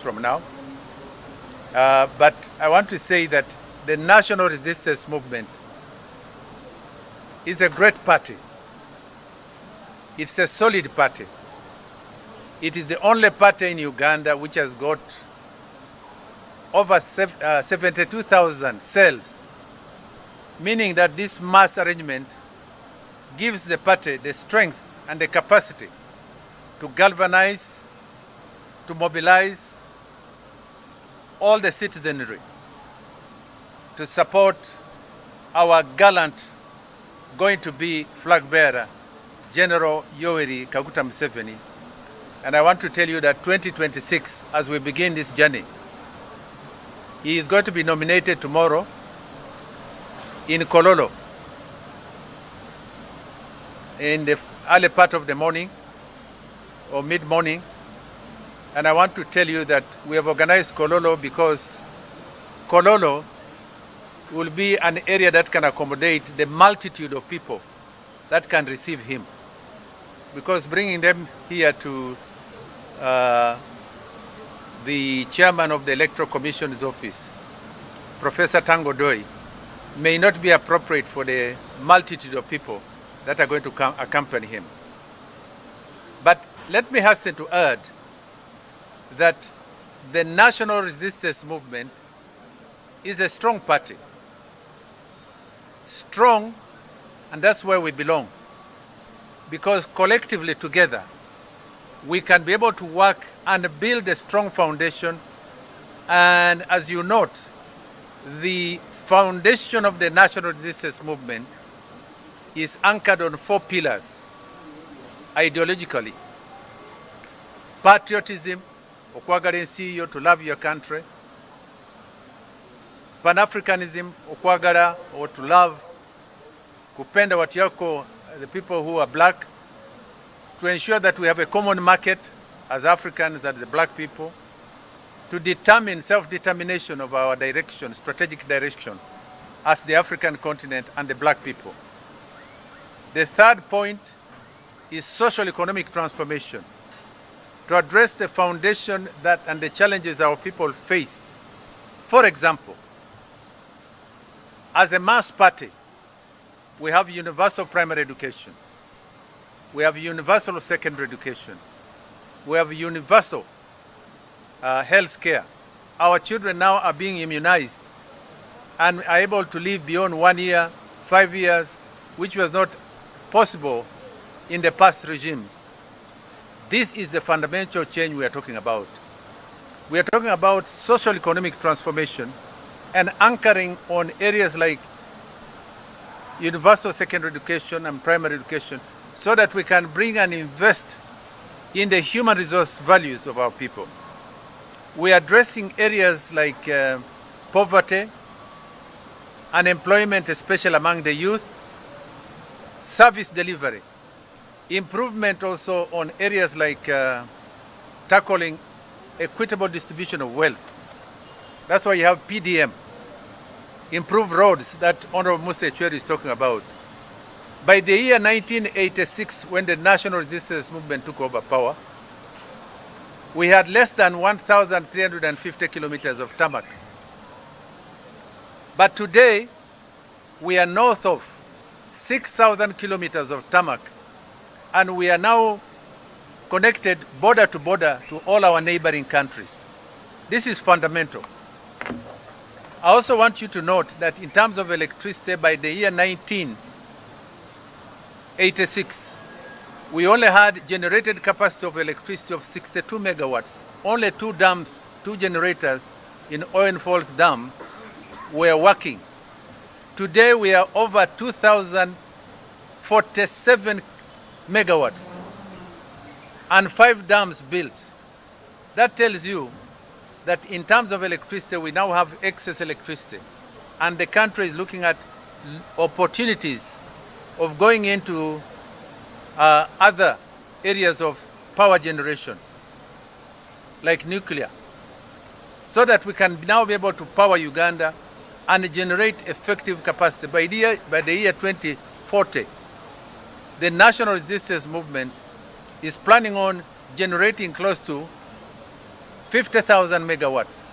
from now. But I want to say that the National Resistance Movement is a great party. It's a solid party. It is the only party in Uganda which has got over 72,000 cells, meaning that this mass arrangement gives the party the strength and the capacity to galvanize, to mobilize all the citizenry to support our gallant, going to be flag bearer, General Yoweri Kaguta Museveni. And I want to tell you that 2026, as we begin this journey, he is going to be nominated tomorrow in Kololo in the early part of the morning or mid-morning. And I want to tell you that we have organized Kololo because Kololo will be an area that can accommodate the multitude of people that can receive him. Because bringing them here to the chairman of the Electoral Commission's office, Professor Tango Doi, may not be appropriate for the multitude of people that are going to accompany him. But let me hasten to add that the National Resistance Movement is a strong party. Strong, and that's where we belong. Because collectively together, we can be able to work and build a strong foundation. And as you note, the foundation of the National Resistance Movement is anchored on 4 pillars ideologically: patriotism, okwagala ensi yo, to love your country; Pan-Africanism, okwagala or to love, kupenda watu yako, the people who are black, to ensure that we have a common market as Africans and the black people, to determine self-determination of our direction, strategic direction as the African continent and the black people. The third point is social economic transformation, to address the foundation that and the challenges our people face. For example, as a mass party, we have universal primary education. We have universal secondary education. We have universal health care. Our children now are being immunized and are able to live beyond 1 year, 5 years, which was not possible in the past regimes. This is the fundamental change we are talking about. We are talking about social economic transformation and anchoring on areas like universal secondary education and primary education, so that we can bring and invest in the human resource values of our people. We are addressing areas like poverty, unemployment, especially among the youth, service delivery, improvement also on areas like tackling equitable distribution of wealth. That's why you have PDM, improved roads that Honorable Musa Echweri is talking about. By the year 1986, when the National Resistance Movement took over power, we had less than 1,350 kilometers of tarmac. But today, we are north of 6,000 kilometers of tarmac, and we are now connected border to border to all our neighboring countries. This is fundamental. I also want you to note that in terms of electricity, by the year 1986, we only had generated capacity of electricity of 62 megawatts. Only 2 dams, 2 generators in Owen Falls Dam were working. Today we are over 2,047 megawatts and 5 dams built. That tells you that in terms of electricity, we now have excess electricity, and the country is looking at opportunities of going into other areas of power generation, like nuclear, so that we can now be able to power Uganda and generate effective capacity. By the year 2040, the National Resistance Movement is planning on generating close to 50,000 megawatts.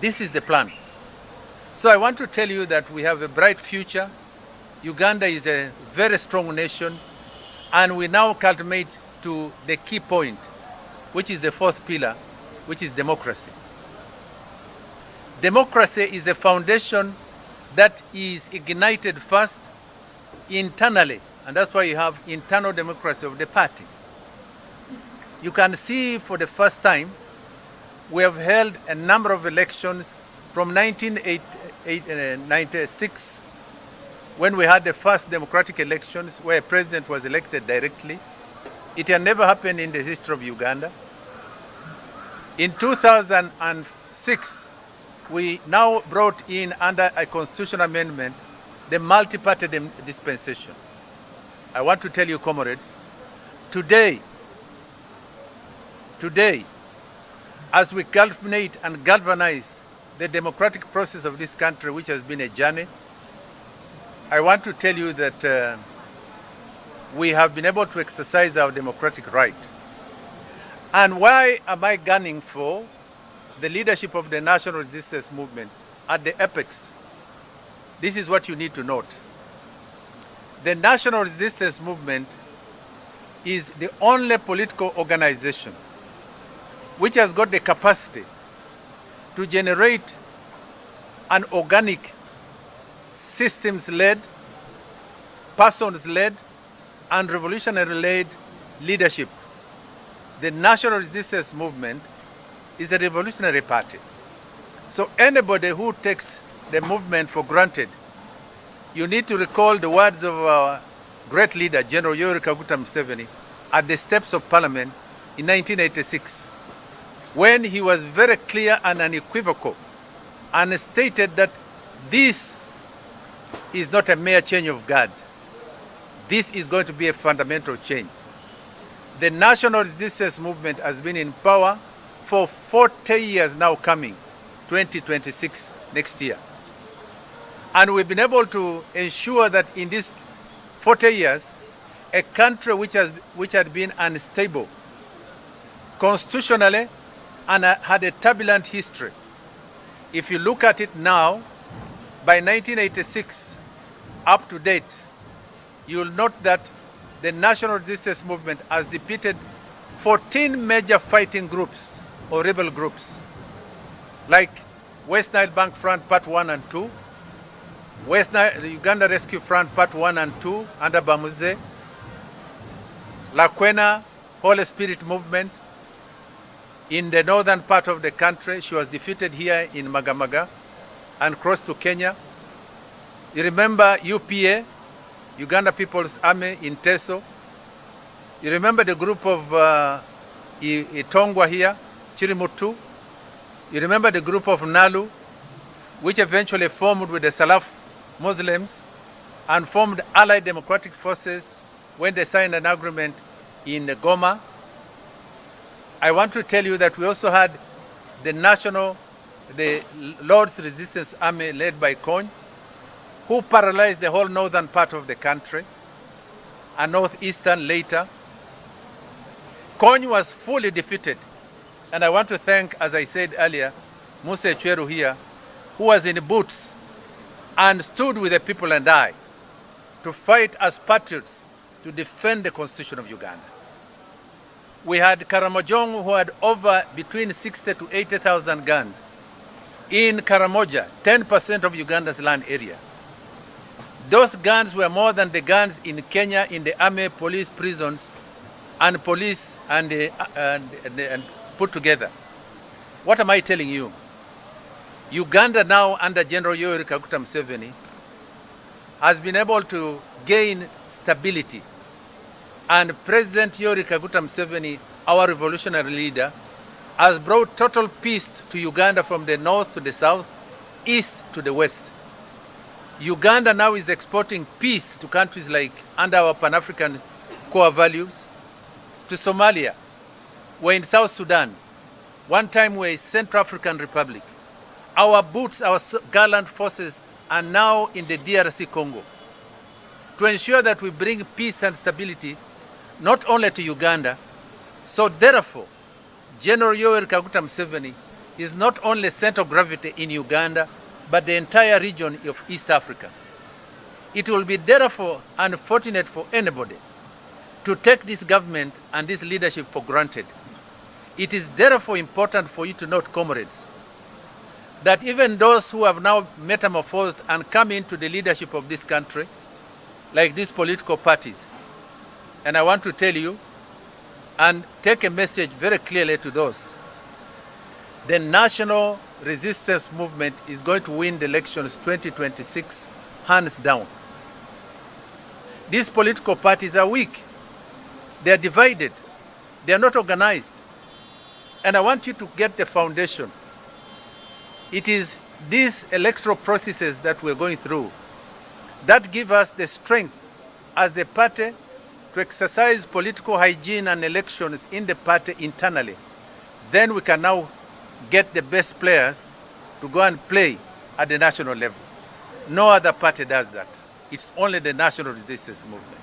This is the plan. So I want to tell you that we have a bright future. Uganda is a very strong nation, and we now culminate to the key point, which is the fourth pillar, which is democracy. Democracy is a foundation that is ignited first internally, and that's why you have internal democracy of the party. You can see for the first time, we have held a number of elections from 1996, when we had the first democratic elections where a president was elected directly. It had never happened in the history of Uganda. In 2006, we now brought in, under a constitutional amendment, the multi-party dispensation. I want to tell you, comrades, today, as we culminate and galvanize the democratic process of this country, which has been a journey, I want to tell you that we have been able to exercise our democratic right. And why am I gunning for the leadership of the national resistance movement at the apex? This is what you need to note. The national resistance movement is the only political organization which has got the capacity to generate an organic, systems-led, persons-led, and revolutionary-led leadership. The national resistance movement is a revolutionary party. So anybody who takes the movement for granted, you need to recall the words of our great leader, General Yoweri Kaguta Museveni, at the steps of Parliament in 1986, when he was very clear and unequivocal and stated that this is not a mere change of guard. This is going to be a fundamental change. The national resistance movement has been in power for 40 years now coming, 2026, next year. And we've been able to ensure that in these 40 years, a country which had been unstable constitutionally and had a turbulent history. If you look at it now, by 1986, up to date, you will note that the national resistance movement has defeated 14 major fighting groups or rebel groups, like West Nile Bank Front Part 1 and 2, Uganda Rescue Front Part 1 and 2 under Bamuze, Lakwena Holy Spirit Movement in the northern part of the country. She was defeated here in Magamaga and crossed to Kenya. You remember UPA, Uganda People's Army in Teso. You remember the group of Itongwa here, Chirimutu. You remember the group of Nalu, which eventually formed with the Salaf Muslims and formed Allied Democratic Forces when they signed an agreement in Goma. I want to tell you that we also had the Lord's Resistance Army led by Kony, who paralyzed the whole northern part of the country, and northeastern later. Kony was fully defeated. And I want to thank, as I said earlier, Musa Chweru here, who was in boots and stood with the people and I to fight as patriots to defend the Constitution of Uganda. We had Karamojong, who had over between 60 to 80,000 guns in Karamoja, 10% of Uganda's land area. Those guns were more than the guns in Kenya in the army, police, prisons, and police and put together. What am I telling you? Uganda now, under General Yoweri Kaguta Museveni, has been able to gain stability. And President Yoweri Kaguta Museveni, our revolutionary leader, has brought total peace to Uganda from the north to the south, east to the west. Uganda now is exporting peace to countries like, under our Pan-African core values, to Somalia. We're in South Sudan. One time we're in Central African Republic. Our boots, our gallant forces are now in the DRC Congo to ensure that we bring peace and stability not only to Uganda. So therefore, General Yoweri Kaguta Museveni is not only center of gravity in Uganda, but the entire region of East Africa. It will be therefore unfortunate for anybody to take this government and this leadership for granted. It is therefore important for you to note, comrades, that even those who have now metamorphosed and come into the leadership of this country, like these political parties, and I want to tell you and take a message very clearly to those, the national resistance movement is going to win the elections 2026 hands down. These political parties are weak. They are divided. They are not organized. And I want you to get the foundation. It is these electoral processes that we're going through that give us the strength as the party to exercise political hygiene and elections in the party internally. Then we can now get the best players to go and play at the national level. No other party does that. It's only the national resistance movement.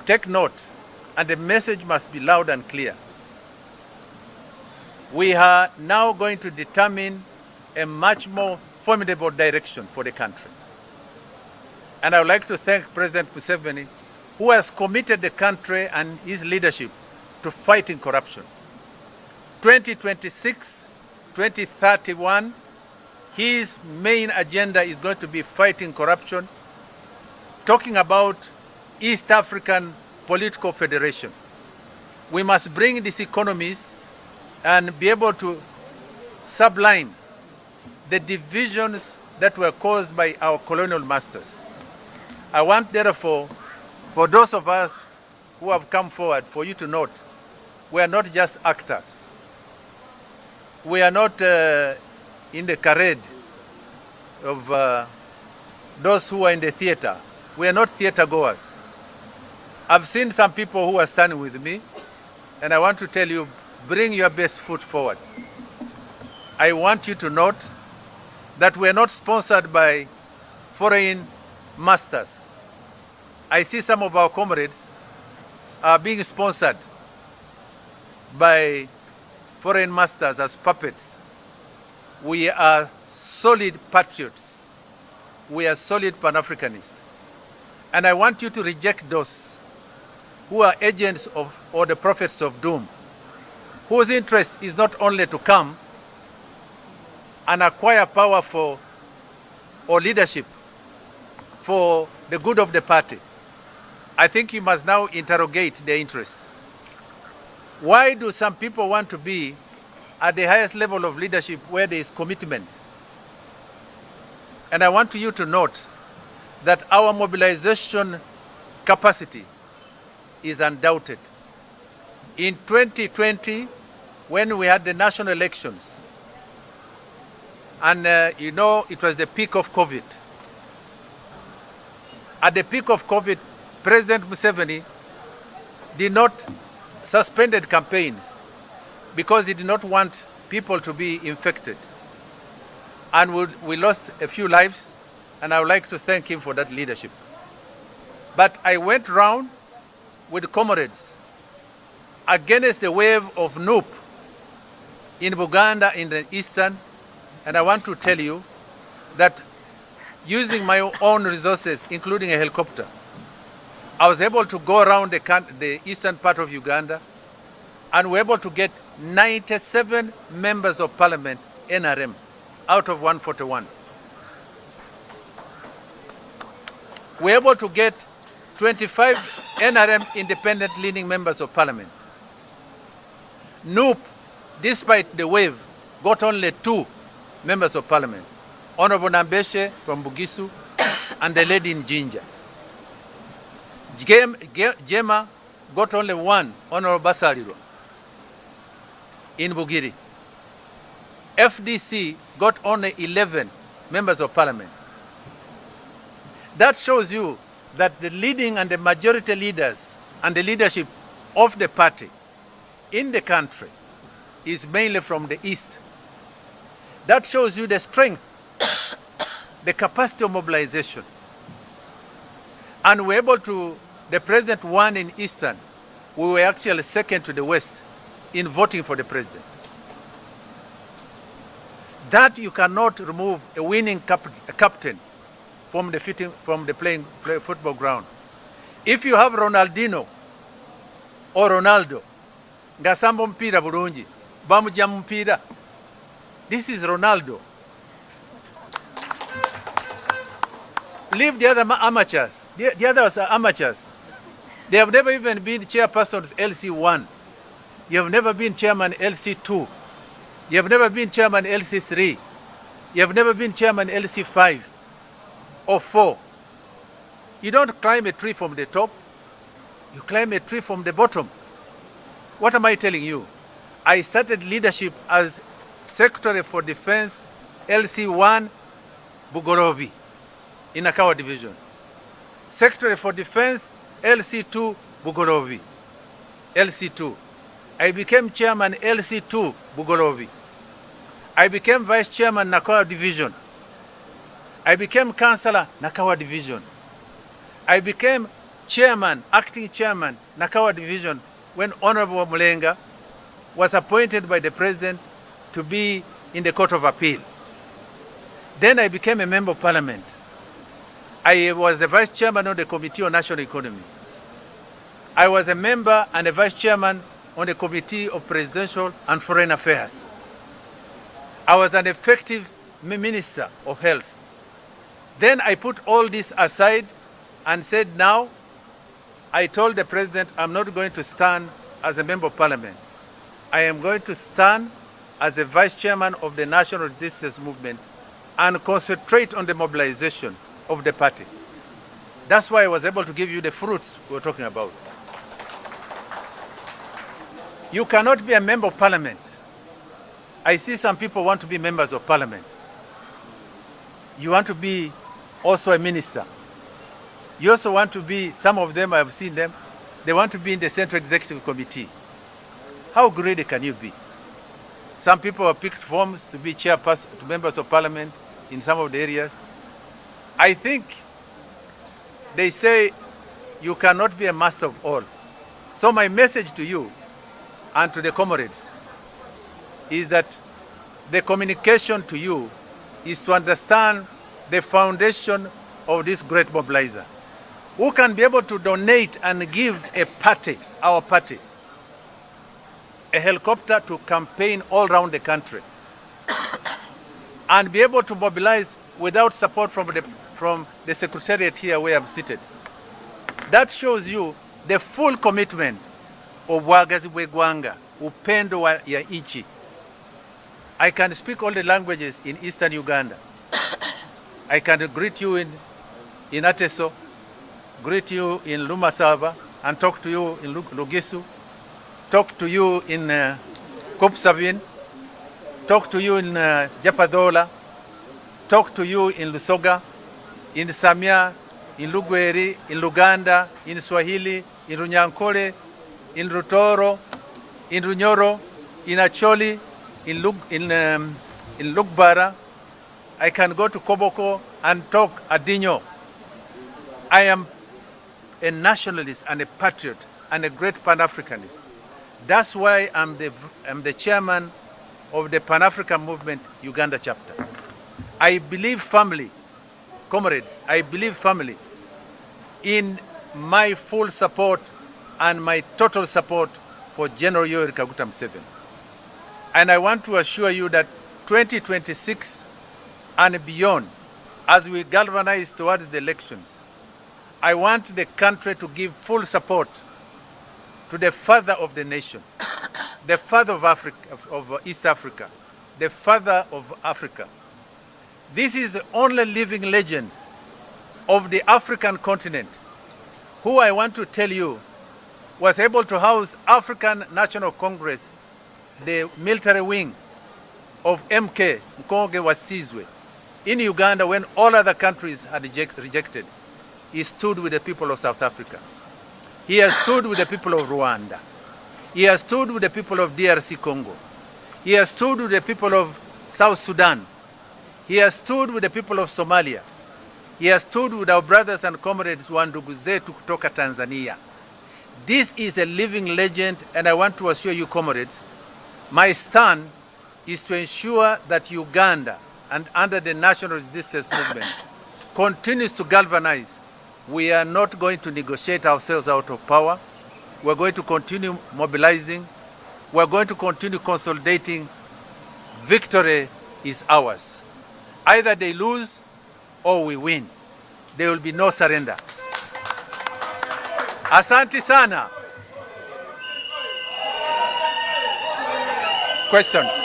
Take note, and the message must be loud and clear. We are now going to determine a much more formidable direction for the country. And I would like to thank President Museveni, who has committed the country and his leadership to fighting corruption. 2026, 2031, his main agenda is going to be fighting corruption, talking about East African political federation. We must bring these economies and be able to sublime the divisions that were caused by our colonial masters. I want, therefore, for those of us who have come forward, for you to note, we are not just actors. We are not in the charade of those who are in the theater. We are not theater goers. I've seen some people who are standing with me, and I want to tell you, bring your best foot forward. I want you to note that we are not sponsored by foreign masters. I see some of our comrades are being sponsored by foreign masters as puppets. We are solid patriots. We are solid Pan-Africanists. And I want you to reject those who are agents of or the prophets of doom, whose interest is not only to come and acquire power for or leadership for the good of the party. I think you must now interrogate their interest. Why do some people want to be at the highest level of leadership where there is commitment? And I want you to note that our mobilization capacity is undoubted. In 2020, when we had the national elections, and it was the peak of COVID. At the peak of COVID, President Museveni did not suspended campaigns because he did not want people to be infected. And we lost a few lives, and I would like to thank him for that leadership. But I went round with comrades against the wave of NUP in Buganda in the eastern, and I want to tell you that using my own resources, including a helicopter, I was able to go around the eastern part of Uganda, and we're able to get 97 members of parliament, NRM, out of 141. We're able to get 25 NRM independent leading members of parliament. NUP, despite the wave, got only 2 members of parliament, Honorable Nambeshe from Bugisu and the lady in Jinja. Jema got only 1, Honorable Basaliro in Bugiri. FDC got only 11 members of parliament. That shows you that the leading and the majority leaders and the leadership of the party in the country is mainly from the east. That shows you the strength, the capacity of mobilization. And we're able to, the president won in eastern, we were actually second to the west. in voting for the president. That you cannot remove a winning captain from the playing football ground. If you have Ronaldinho or Ronaldo, ngasamba mpira bulungi, bamujja mpira. This is Ronaldo. Leave the other amateurs. The others are amateurs. They have never even been chairpersons LC1. You have never been chairman LC2. You have never been chairman LC3. You have never been chairman LC5 or 4. You don't climb a tree from the top. You climb a tree from the bottom. What am I telling you? I started leadership as Secretary for Defense LC1 Bugorobi in Akawa Division. Secretary for Defense LC2 Bugorobi. LC2. I became chairman LC2 Bugorobi. I became vice chairman Nakawa Division. I became councillor Nakawa Division. I became chairman, acting chairman Nakawa Division when Honorable Mulenga was appointed by the president to be in the Court of Appeal. Then I became a member of parliament. I was the vice chairman of the Committee on National Economy. I was a member and a vice chairman on the Committee of Presidential and Foreign Affairs. I was an effective minister of health. Then I put all this aside and said, now, I told the president, I'm not going to stand as a member of parliament. I am going to stand as the vice chairman of the National Resistance Movement and concentrate on the mobilization of the party. That's why I was able to give you the fruits we were talking about. You cannot be a member of parliament. I see some people want to be members of parliament. You want to be also a minister. You also want to be, some of them, I've seen them, they want to be in the Central Executive Committee. How greedy can you be? Some people have picked forms to be chairpersons, to members of parliament in some of the areas. I think they say you cannot be a master of all. So my message to you and to the comrades is that the communication to you is to understand the foundation of this great mobilizer, who can be able to donate and give a party, our party, a helicopter to campaign all around the country and be able to mobilize without support from the secretariat here where I'm seated. That shows you the full commitment of Wagazi Bwegwanga, upendo wa ya nchi. I can speak all the languages in Eastern Uganda. I can greet you in Ateso, greet you in Lumasava, and talk to you in Lugisu, talk to you in Kopsavin, talk to you in Japadola, talk to you in Lusoga, in Samia, in Lugweri, in Luganda, in Swahili, in Runyankole, in Rutoro, in Runyoro, in Acholi, in Lugbara. I can go to Koboko and talk Adinyo. I am a nationalist and a patriot and a great Pan-Africanist. That's why I'm the chairman of the Pan-African Movement Uganda chapter. I believe firmly, comrades, I believe firmly in my full support and my total support for General Yoweri Kaguta Museveni. And I want to assure you that 2026 and beyond, as we galvanize towards the elections, I want the country to give full support to the father of the nation, the father of Africa, of East Africa, the father of Africa. This is the only living legend of the African continent, who I want to tell you was able to house African National Congress, the military wing of MK Nkonge Wasizwe, in Uganda when all other countries had rejected. He stood with the people of South Africa. He has stood with the people of Rwanda. He has stood with the people of DRC Congo. He has stood with the people of South Sudan. He has stood with the people of Somalia. He has stood with our brothers and comrades wa ndugu zetu kutoka Tanzania. This is a living legend, and I want to assure you, comrades, my stand is to ensure that Uganda, and under the national resistance movement, continues to galvanize. We are not going to negotiate ourselves out of power. We're going to continue mobilizing. We're going to continue consolidating. Victory is ours. Either they lose or we win. There will be no surrender. Asante sana. Questions?